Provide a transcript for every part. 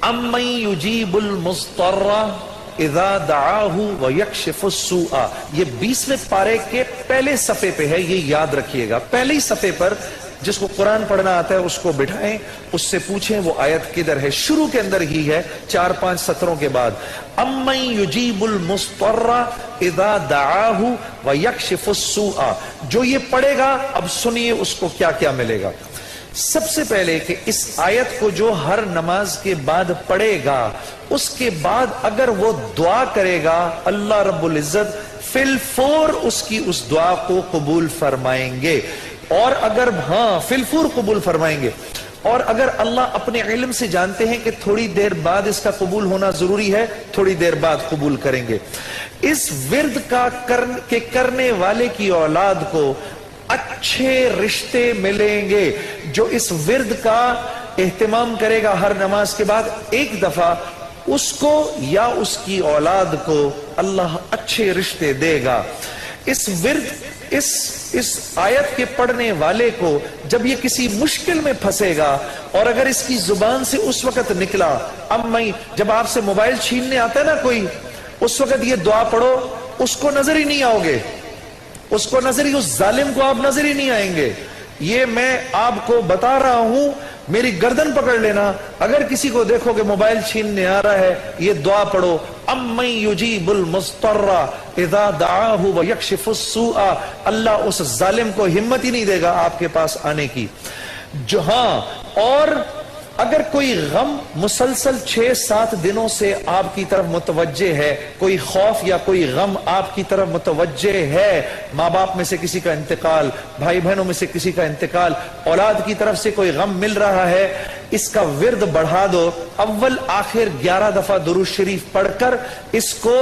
امن یجیب المضطر اذا دعاہ ویکشف السوء، یہ 20ویں پارے کے پہلے صفحے پہ ہے، یہ یاد رکھیے گا۔ پہلے ہی صفحے پر جس کو قرآن پڑھنا آتا ہے اس کو بٹھائیں، اس سے پوچھیں وہ آیت کدھر ہے۔ شروع کے اندر ہی ہے 4-5 سطروں کے بعد، امن یجیب المضطر اذا دعاہ ویکشف السوء۔ جو یہ پڑھے گا اب سنیے اس کو کیا کیا ملے گا۔ سب سے پہلے کہ اس آیت کو جو ہر نماز کے بعد پڑھے گا، اس کے بعد اگر وہ دعا کرے گا اللہ رب العزت فی الفور اس کی اس دعا کو قبول فرمائیں گے، اور اگر فی الفور قبول فرمائیں گے، اور اگر اللہ اپنے علم سے جانتے ہیں کہ تھوڑی دیر بعد اس کا قبول ہونا ضروری ہے، تھوڑی دیر بعد قبول کریں گے۔ اس ورد کا کرنے والے کی اولاد کو اچھے رشتے ملیں گے۔ جو اس ورد کا اہتمام کرے گا ہر نماز کے بعد ایک دفعہ، اس کو یا اس کی اولاد کو اللہ اچھے رشتے دے گا۔ اس ورد اس آیت کے پڑھنے والے کو جب یہ کسی مشکل میں پھنسے گا، اور اگر اس کی زبان سے اس وقت نکلا، جب آپ سے موبائل چھیننے آتا ہے نا کوئی، اس وقت یہ دعا پڑھو، اس کو نظر ہی نہیں آؤ گے، اس کو نظر ہی، اس ظالم کو آپ نظر ہی نہیں آئیں گے۔ یہ میں آپ کو بتا رہا ہوں، میری گردن پکڑ لینا، اگر کسی کو دیکھو کہ موبائل چھیننے آ رہا ہے، یہ دعا پڑھو، امن یجیب المضطر اذا دعاہ ویکشف السوء۔ اللہ اس ظالم کو ہمت ہی نہیں دے گا آپ کے پاس آنے کی۔ اور اگر کوئی غم مسلسل 6-7 دنوں سے آپ کی طرف متوجہ ہے، کوئی خوف یا کوئی غم آپ کی طرف متوجہ ہے، ماں باپ میں سے کسی کا انتقال، بھائی بہنوں میں سے کسی کا انتقال، اولاد کی طرف سے کوئی غم مل رہا ہے، اس کا ورد بڑھا دو۔ اول آخر 11 دفعہ درود شریف پڑھ کر اس کو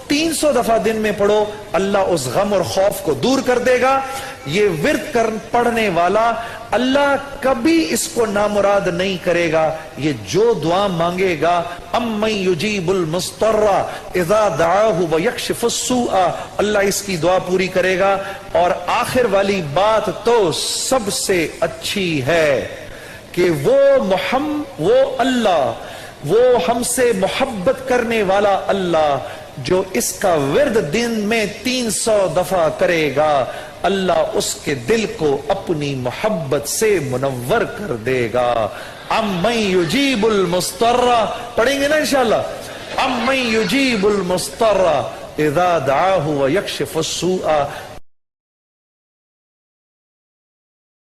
300 دفعہ دن میں پڑھو، اللہ اس غم اور خوف کو دور کر دے گا۔ یہ ورد پڑھنے والا اللہ کبھی اس کو نامراد نہیں کرے گا۔ یہ جو دعا مانگے گا، امن یجیب المضطر اذا دعاہ ویکشف السوء، اللہ اس کی دعا پوری کرے گا۔ اور آخر والی بات تو سب سے اچھی ہے کہ وہ اللہ، وہ ہم سے محبت کرنے والا اللہ جو اس کا ورد دن میں 300 دفعہ کرے گا، اللہ اس کے دل کو اپنی محبت سے منور کر دے گا۔ امن یجیب المضطر، پڑھیں گے نا انشاءاللہ، امن یجیب المضطر اذا دعاہ ویکشف السوء۔